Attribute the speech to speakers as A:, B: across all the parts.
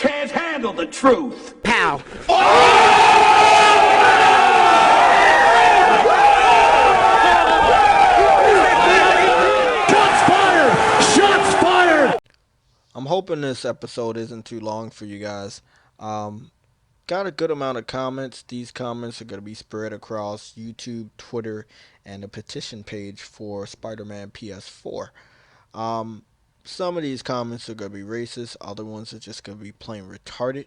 A: can't handle the truth.
B: Pow.
C: I'm hoping this episode isn't too long for you guys. Got a good amount of comments. These comments are going to be spread across YouTube, Twitter, and the petition page for Spider-Man PS4. Some of these comments are going to be racist. Other ones are just going to be plain retarded.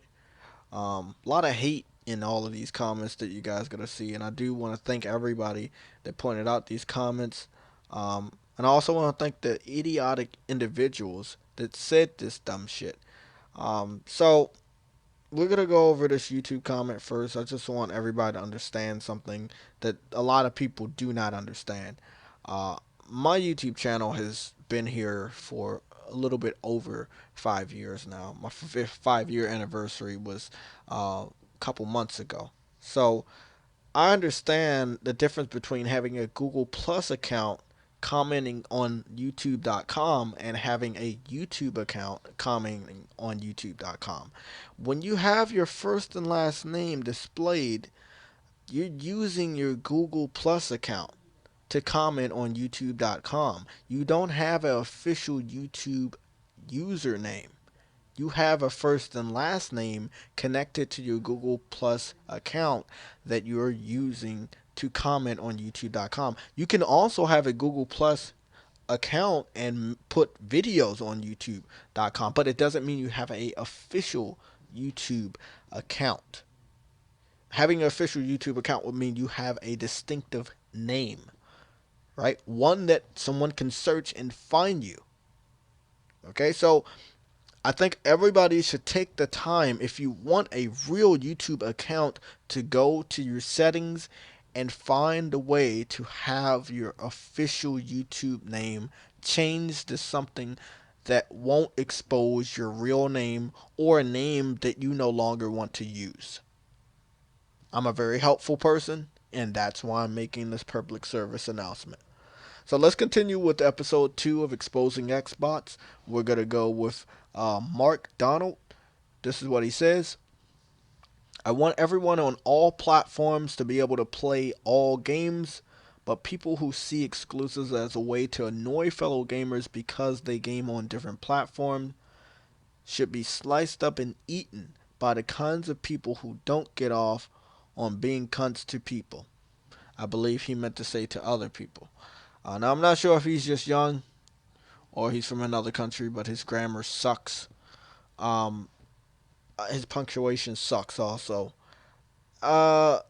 C: A lot of hate in all of these comments that you guys are going to see. And I do want to thank everybody that pointed out these comments. And I also want to thank the idiotic individuals that said this dumb shit. So we're going to go over this YouTube comment first. I just want everybody to understand something that a lot of people do not understand. My YouTube channel has been here for a little bit over 5 years now. My 5-year anniversary was a couple months ago. So I understand the difference between having a Google Plus account commenting on youtube.com and having a YouTube account commenting on youtube.com. When you have your first and last name displayed, you're using your Google Plus account to comment on youtube.com. You don't have an official YouTube username. You have a first and last name connected to your Google Plus account that you're using to comment on youtube.com. You can also have a Google Plus account and put videos on youtube.com, but it doesn't mean you have a official YouTube account. Having an official YouTube account would mean you have a distinctive name, right? One that someone can search and find you. Okay, so I think everybody should take the time, if you want a real YouTube account, to go to your settings and find a way to have your official YouTube name changed to something that won't expose your real name or a name that you no longer want to use. I'm a very helpful person, and that's why I'm making this public service announcement. So let's continue with episode 2 of Exposing Xbots. We're going to go with Mark Donald. This is what he says. I want everyone on all platforms to be able to play all games, but people who see exclusives as a way to annoy fellow gamers because they game on different platforms should be sliced up and eaten by the kinds of people who don't get off on being cunts to people. I believe he meant to say to other people. Now, I'm not sure if he's just young or he's from another country, but his grammar sucks. His punctuation sucks also. I'm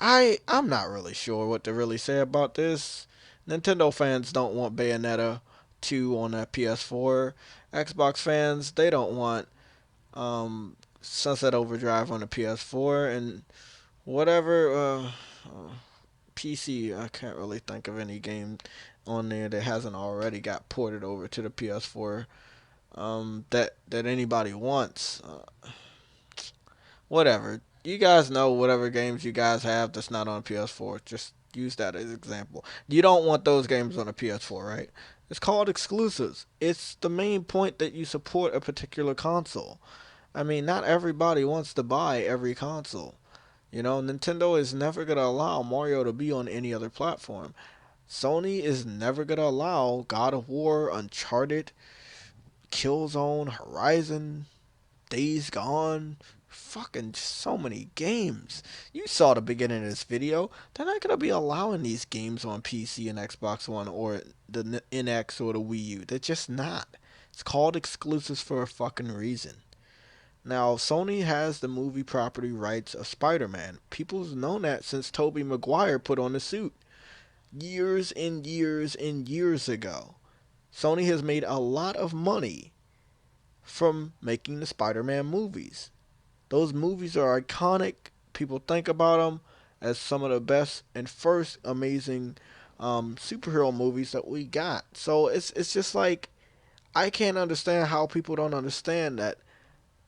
C: not really sure what to really say about this. Nintendo fans don't want Bayonetta 2 on that PS4. Xbox fans, they don't want Sunset Overdrive on the PS4, and whatever PC, I can't really think of any game on there that hasn't already got ported over to the PS4 that anybody wants. Whatever. You guys know whatever games you guys have that's not on PS4. Just use that as an example. You don't want those games on a PS4, right? It's called exclusives. It's the main point that you support a particular console. I mean, not everybody wants to buy every console. You know, Nintendo is never going to allow Mario to be on any other platform. Sony is never going to allow God of War, Uncharted, Killzone, Horizon, Days Gone, fucking so many games. You saw the beginning of this video. They're not going to be allowing these games on PC and Xbox One or the NX or the Wii U. They're just not. It's called exclusives for a fucking reason. Now, Sony has the movie property rights of Spider-Man. People's known that since Tobey Maguire put on the suit. Years and years and years ago. Sony has made a lot of money from making the Spider-Man movies. Those movies are iconic. People think about them as some of the best and first amazing superhero movies that we got. So it's just like, I can't understand how people don't understand that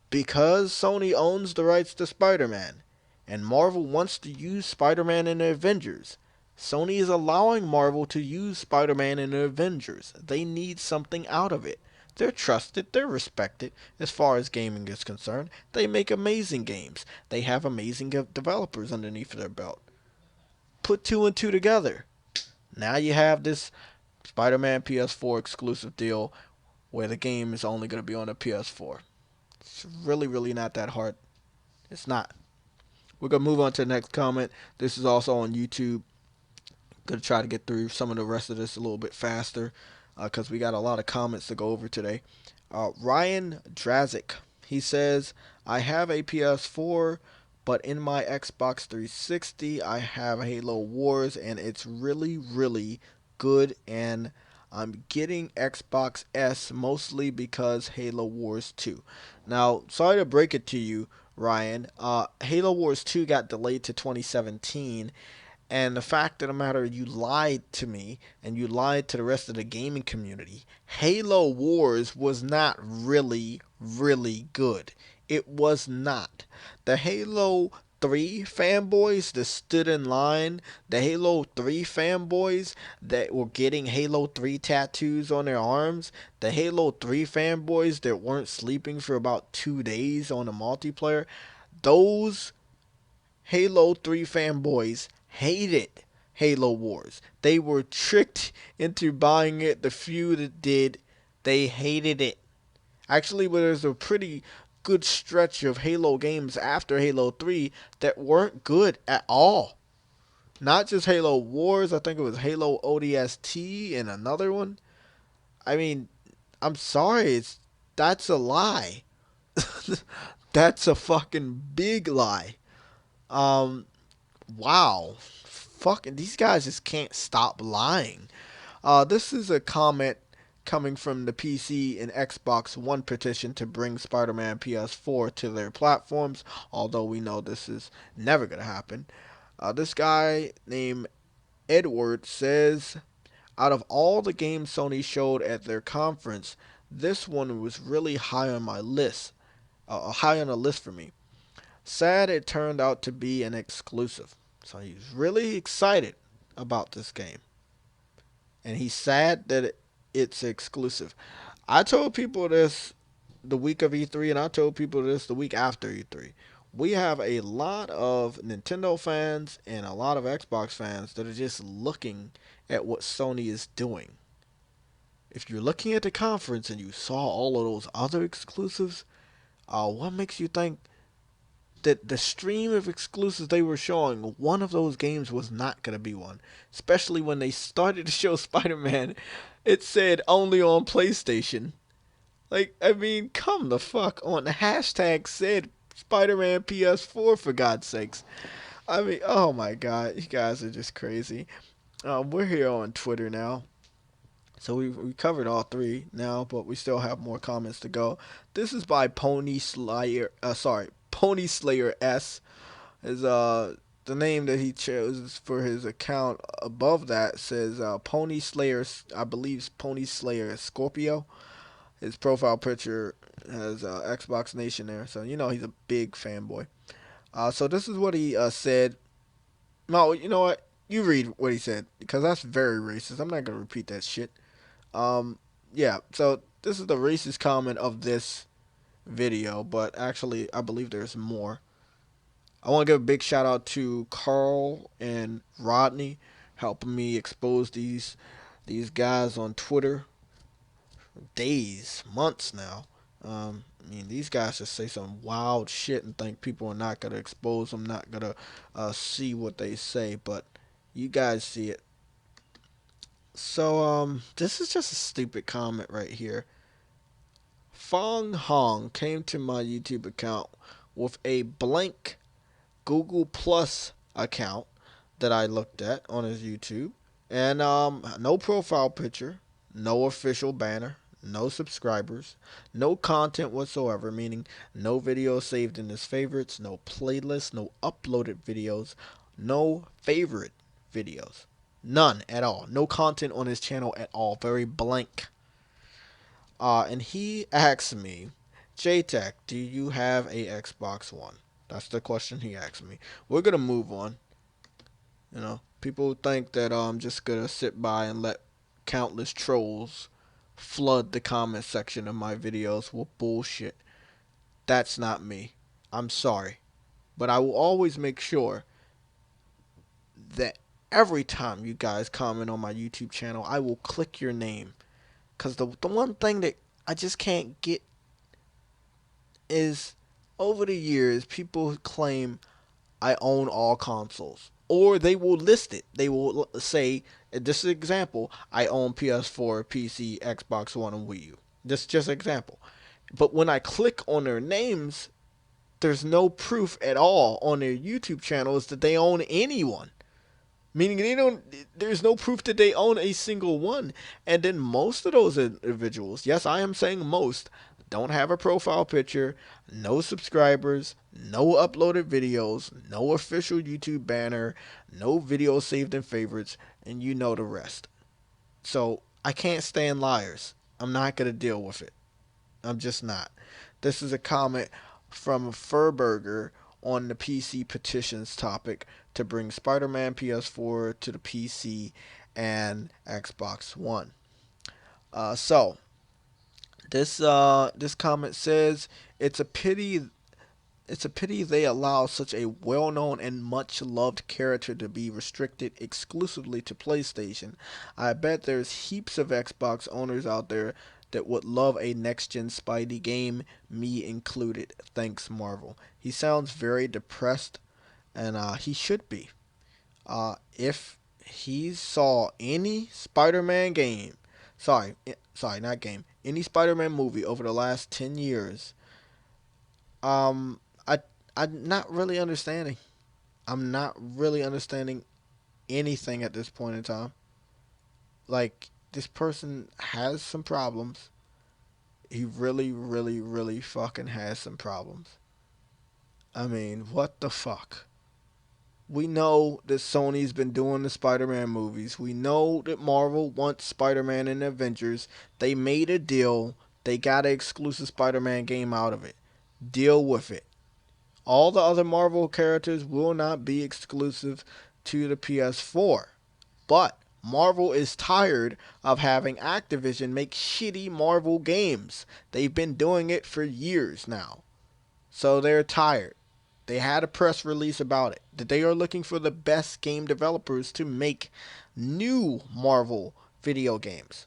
C: because Sony owns the rights to Spider-Man and Marvel wants to use Spider-Man in the Avengers, Sony is allowing Marvel to use Spider-Man in the Avengers. They need something out of it. They're trusted, they're respected as far as gaming is concerned. They make amazing games. They have amazing developers underneath their belt. Put two and two together. Now you have this Spider-Man PS4 exclusive deal where the game is only going to be on the PS4. It's really, really not that hard. It's not. We're going to move on to the next comment. This is also on YouTube. Going to try to get through some of the rest of this a little bit faster because we got a lot of comments to go over today. Ryan Drazik, he says, I have a PS4, but in my Xbox 360, I have Halo Wars, and it's really, really good, and I'm getting Xbox S mostly because Halo Wars 2. Now, sorry to break it to you, Ryan. Halo Wars 2 got delayed to 2017, and the fact of the matter, you lied to me and you lied to the rest of the gaming community. Halo Wars was not really, really good. It was not. The Halo 3 fanboys that stood in line, the Halo 3 fanboys that were getting Halo 3 tattoos on their arms, the Halo 3 fanboys that weren't sleeping for about 2 days on the multiplayer, those Halo 3 fanboys hated Halo Wars. They were tricked into buying it. The few that did, they hated it. Actually, there's a pretty good stretch of Halo games after Halo 3 that weren't good at all. Not just Halo Wars, I think it was Halo ODST and another one. I mean, I'm sorry, that's a lie. That's a fucking big lie. Um, wow. Fucking, these guys just can't stop lying. This is a comment coming from the PC and Xbox One petition to bring Spider-Man PS4 to their platforms, although we know this is never going to happen. This guy named Edward says, out of all the games Sony showed at their conference, this one was really high on my list. High on the list for me. Sad it turned out to be an exclusive. So he's really excited about this game. And he's sad that it's exclusive. I told people this the week of E3, and I told people this the week after E3. We have a lot of Nintendo fans and a lot of Xbox fans that are just looking at what Sony is doing. If you're looking at the conference and you saw all of those other exclusives, what makes you think that the stream of exclusives they were showing, one of those games was not going to be one? Especially when they started to show Spider-Man, it said only on PlayStation. Like, I mean, come the fuck on. The hashtag said Spider-Man PS4, for God's sakes. I mean, oh my god, you guys are just crazy. We're here on Twitter now. So we covered all three now, but we still have more comments to go. This is by Pony Slayer. Pony Slayer S is the name that he chose for his account. Above that says Pony Slayer. I believe Pony Slayer Scorpio. His profile picture has Xbox Nation there, so you know he's a big fanboy. So this is what he said. No, you know what? You read what he said because that's very racist. I'm not gonna repeat that shit. Um, yeah, so this is the racist comment of this video, but actually, I believe there's more. I want to give a big shout out to Carl and Rodney helping me expose these guys on Twitter for days, months now. I mean, these guys just say some wild shit and think people are not gonna expose them, not gonna see what they say, but you guys see it. So, this is just a stupid comment right here. Fong Hong came to my YouTube account with a blank Google Plus account that I looked at on his YouTube, and no profile picture, no official banner, no subscribers, no content whatsoever, meaning no videos saved in his favorites, no playlist, no uploaded videos, no favorite videos. None at all. No content on his channel at all. Very blank. And he asked me, JTech, do you have a Xbox One? That's the question he asked me. We're gonna move on. You know, people think that I'm just gonna sit by and let countless trolls flood the comment section of my videos with bullshit. That's not me. I'm sorry. But I will always make sure that every time you guys comment on my YouTube channel, I will click your name. Because the one thing that I just can't get is over the years, people claim I own all consoles. Or they will list it. They will say, this is an example, I own PS4, PC, Xbox One, and Wii U. This is just an example. But when I click on their names, there's no proof at all on their YouTube channels that they own anyone. Meaning there's no proof that they own a single one. And then most of those individuals, yes, I am saying most, don't have a profile picture, no subscribers, no uploaded videos, no official YouTube banner, no videos saved in favorites, and you know the rest. So I can't stand liars. I'm not going to deal with it. I'm just not. This is a comment from Furburger on the PC petitions topic to bring Spider-Man PS4 to the PC and Xbox One. So this comment says it's a pity they allow such a well-known and much-loved character to be restricted exclusively to PlayStation. I bet there's heaps of Xbox owners out there that would love a next-gen Spidey game, me included. Thanks, Marvel. He sounds very depressed, and he should be. If he saw any Spider-Man game, not game, any Spider-Man movie over the last 10 years, um, I I'm not really understanding. I'm not really understanding anything at this point in time. Like this person has some problems. He really, really, really fucking has some problems. I mean, what the fuck? We know that Sony's been doing the Spider-Man movies. We know that Marvel wants Spider-Man in the Avengers. They made a deal. They got an exclusive Spider-Man game out of it. Deal with it. All the other Marvel characters will not be exclusive to the PS4. But Marvel is tired of having Activision make shitty Marvel games. They've been doing it for years now. So they're tired. They had a press release about it, that they are looking for the best game developers to make new Marvel video games.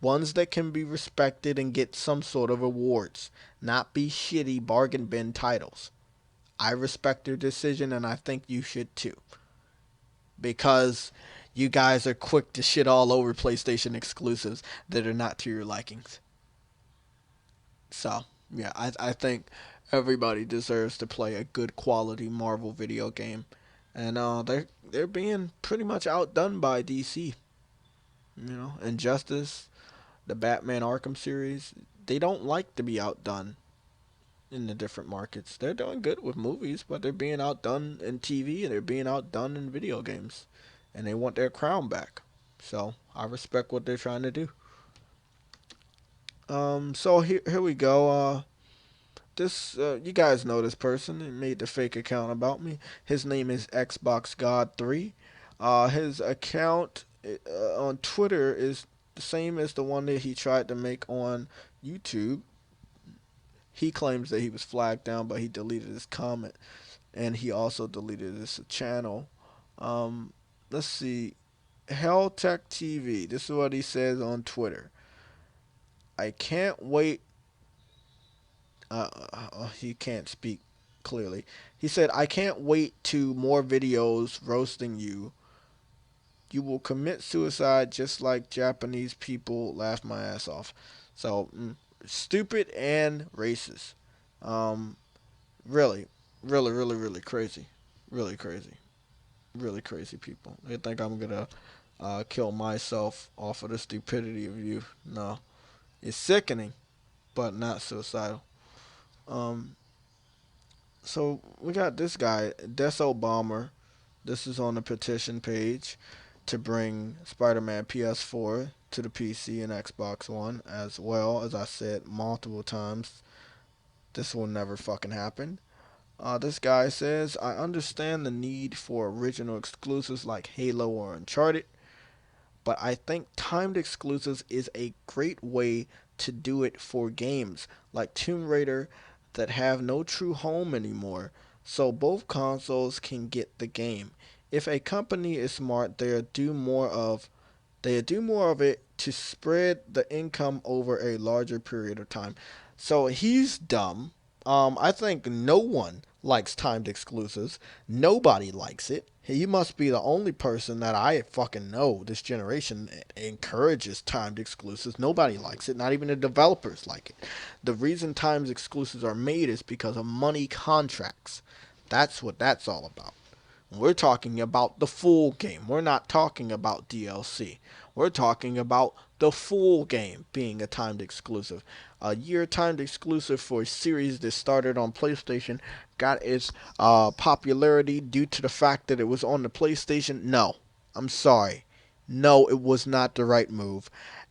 C: Ones that can be respected and get some sort of awards, not be shitty bargain bin titles. I respect their decision, and I think you should too. Because you guys are quick to shit all over PlayStation exclusives that are not to your likings. So, yeah, I think everybody deserves to play a good quality Marvel video game. And they're being pretty much outdone by DC. You know, Injustice, the Batman Arkham series, they don't like to be outdone in the different markets. They're doing good with movies, but they're being outdone in TV and they're being outdone in video games. And they want their crown back. So I respect what they're trying to do. So here we go. This you guys know this person. He made the fake account about me. His name is Xbox God 3. His account on Twitter is the same as the one that he tried to make on YouTube. He claims that he was flagged down, but he deleted his comment, and he also deleted his channel. Um, let's see, Helltech TV. This is what he says on Twitter. I can't wait. He can't speak clearly. He said, "I can't wait to more videos roasting you. You will commit suicide just like Japanese people laugh my ass off." So, stupid and racist. Um, really, really, really, really crazy. Really crazy. Really crazy people. They think I'm gonna kill myself off of the stupidity of you. No, it's sickening, but not suicidal. Um, so we got this guy, Deso Bomber. This is on the petition page to bring Spider-Man PS4 to the PC and Xbox One, as well as I said multiple times. This will never fucking happen. This guy says, I understand the need for original exclusives like Halo or Uncharted, but I think timed exclusives is a great way to do it for games like Tomb Raider that have no true home anymore, so both consoles can get the game. If a company is smart, they do more of it to spread the income over a larger period of time. So he's dumb. I think no one likes timed exclusives. Nobody likes it. He must be the only person that I fucking know this generation encourages timed exclusives. Nobody likes it. Not even the developers like it. The reason timed exclusives are made is because of money contracts. That's what that's all about. We're talking about the full game. We're not talking about DLC. We're talking about the full game being a timed exclusive. A year timed exclusive for a series that started on PlayStation got its popularity due to the fact that it was on the PlayStation. No, I'm sorry. No, it was not the right move.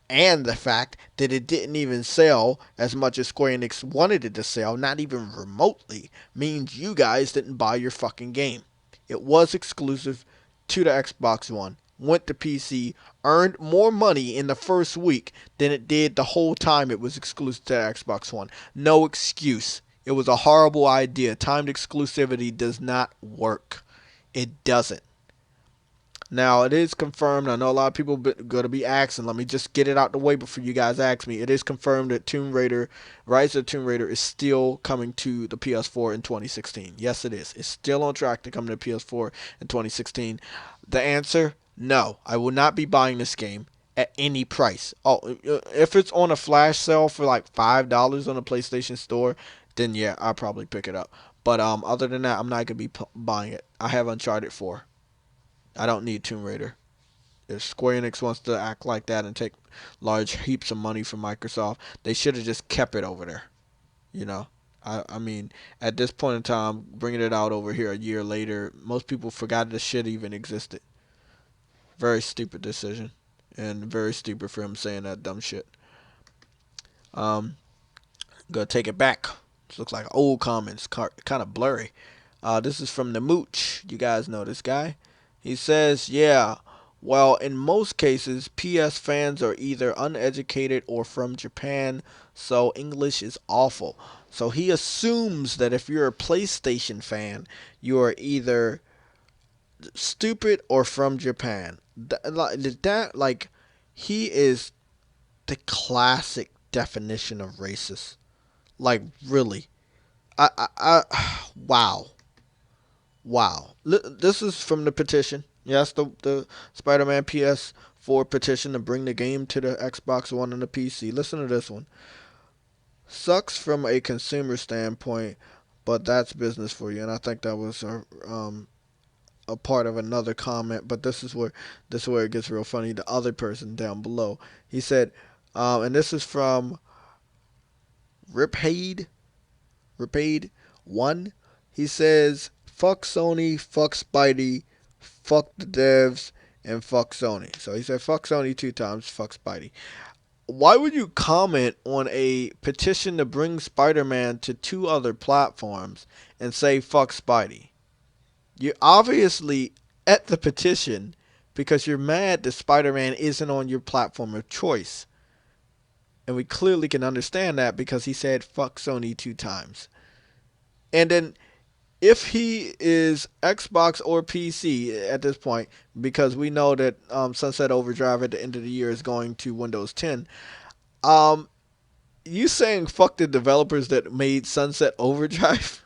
C: And the fact that it didn't even sell as much as Square Enix wanted it to sell, not even remotely, means you guys didn't buy your fucking game. It was exclusive to the Xbox One, went to PC, earned more money in the first week than it did the whole time it was exclusive to the Xbox One. No excuse. It was a horrible idea. Timed exclusivity does not work. It doesn't. Now, it is confirmed. I know a lot of people are going to be asking. Let me just get it out the way before you guys ask me. It is confirmed that Tomb Raider, Rise of the Tomb Raider, is still coming to the PS4 in 2016. Yes, it is. It's still on track to come to the PS4 in 2016. The answer, no. I will not be buying this game at any price. Oh, if it's on a flash sale for like $5 on the PlayStation Store, then yeah, I'll probably pick it up. But other than that, I'm not going to be buying it. I have Uncharted 4. I don't need Tomb Raider. If Square Enix wants to act like that and take large heaps of money from Microsoft, they should have just kept it over there. You know, I mean, at this point in time, bringing it out over here a year later, most people forgot this shit even existed. Very stupid decision, and very stupid for him saying that dumb shit. Um, Gonna take it back. This looks like old comments, kind of blurry. This is from the Mooch. You guys know this guy. He says, yeah, well, in most cases, PS fans are either uneducated or from Japan, so English is awful. So he assumes that if you're a PlayStation fan, you are either stupid or from Japan. Like, he is the classic definition of racist. Like, really. Wow. Wow. This is from the petition. Yes, the Spider-Man PS4 petition to bring the game to the Xbox One and the PC. Listen to this one. Sucks from a consumer standpoint, but that's business for you. And I think that was a part of another comment. But this is where it gets real funny. The other person down below, he said, and this is from Ripade. Ripade 1. He says, fuck Sony, fuck Spidey, fuck the devs, and fuck Sony. So he said fuck Sony 2 times, fuck Spidey. Why would you comment on a petition to bring Spider-Man to 2 other platforms and say fuck Spidey? You're obviously at the petition because you're mad that Spider-Man isn't on your platform of choice. And we clearly can understand that because he said fuck Sony 2 times. And then if he is Xbox or PC at this point, because we know that Sunset Overdrive at the end of the year is going to Windows 10, you saying fuck the developers that made Sunset Overdrive?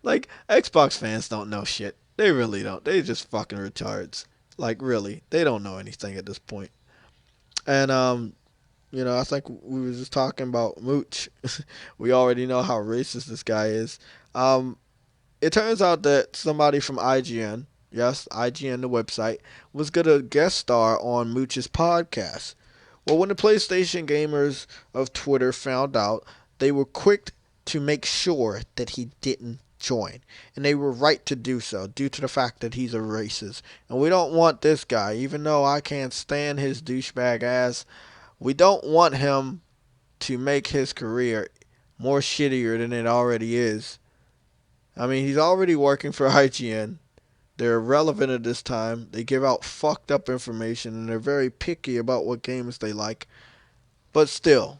C: Like, Xbox fans don't know shit. They really don't. They just fucking retards. Like, really, they don't know anything at this point. And I think we were just talking about Mooch. We already know how racist this guy is. It turns out that somebody from IGN, yes, IGN, the website, was going to guest star on Mooch's podcast. Well, when the PlayStation gamers of Twitter found out, they were quick to make sure that he didn't join. And they were right to do so, due to the fact that he's a racist. And we don't want this guy, even though I can't stand his douchebag ass, we don't want him to make his career more shittier than it already is. I mean, he's already working for IGN. They're irrelevant at this time. They give out fucked up information, and they're very picky about what games they like. But still,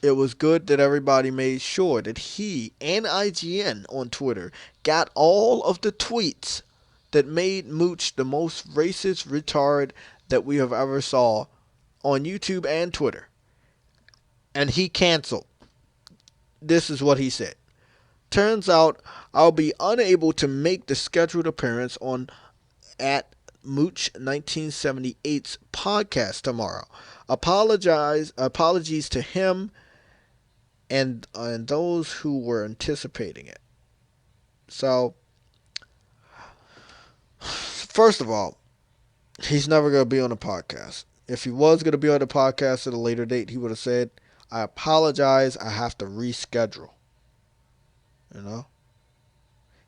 C: it was good that everybody made sure that he and IGN on Twitter got all of the tweets that made Mooch the most racist retard that we have ever saw on YouTube and Twitter. And he canceled. This is what he said. Turns out I'll be unable to make the scheduled appearance on at Mooch 1978's podcast tomorrow. Apologies to him and those who were anticipating it. So, first of all, he's never going to be on the podcast. If he was going to be on the podcast at a later date, he would have said, I apologize, I have to reschedule. You know?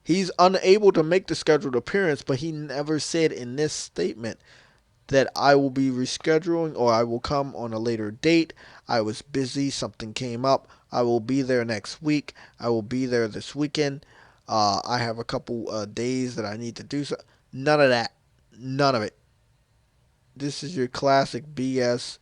C: He's unable to make the scheduled appearance, but he never said in this statement that I will be rescheduling or I will come on a later date. I was busy, something came up. I will be there next week. I will be there this weekend. I have a couple days that I need to do so. None of that. None of it. This is your classic BS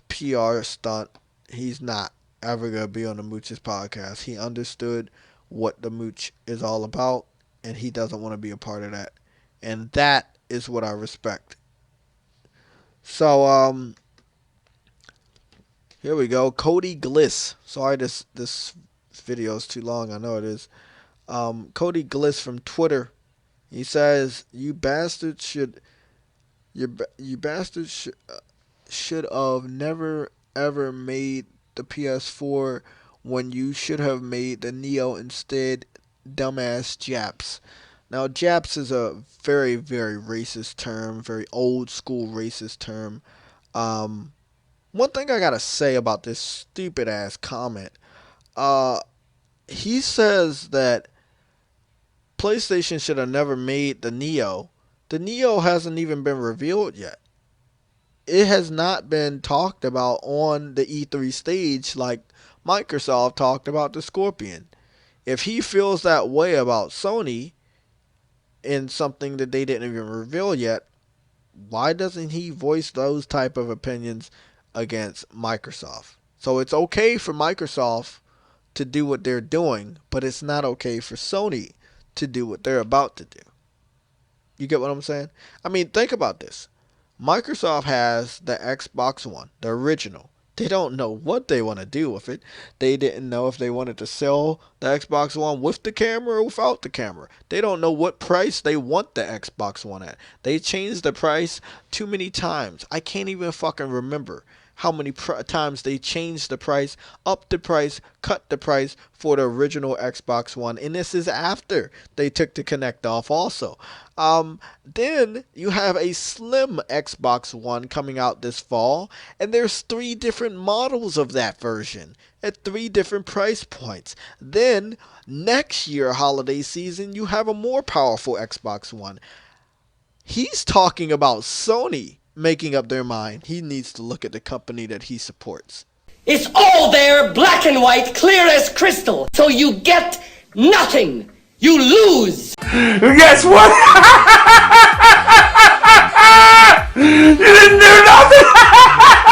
C: PR stunt. He's not ever going to be on the Mooch's podcast. He understood what the Mooch is all about, and he doesn't want to be a part of that. And that is what I respect. So, here we go. Cody Gliss. Sorry, this video is too long. I know it is. Cody Gliss from Twitter. He says, "You bastards should have never ever made the PS4 when you should have made the Neo instead, dumbass Japs." Now, Japs is a very, very racist term, very old school racist term. One thing I gotta say about this stupid ass comment, he says that PlayStation should have never made the Neo. The Neo hasn't even been revealed yet. It has not been talked about on the E3 stage like Microsoft talked about the Scorpion. If he feels that way about Sony in something that they didn't even reveal yet, why doesn't he voice those type of opinions against Microsoft? So it's okay for Microsoft to do what they're doing, but it's not okay for Sony to do what they're about to do. You get what I'm saying? I mean, think about this. Microsoft has the Xbox One, the original. They don't know what they want to do with it. They didn't know if they wanted to sell the Xbox One with the camera or without the camera. They don't know what price they want the Xbox One at. They changed the price too many times. I can't even fucking remember how many times they changed the price, upped the price, cut the price for the original Xbox One. And this is after they took the Kinect off also. Then you have a slim Xbox One coming out this fall, and there's 3 different models of that version at 3 different price points. Then next year holiday season, you have a more powerful Xbox One. He's talking about Sony making up their mind. He needs to look at the company that he supports.
B: It's all there, black and white, clear as crystal. So you get nothing. You lose.
A: Guess what? You didn't do nothing!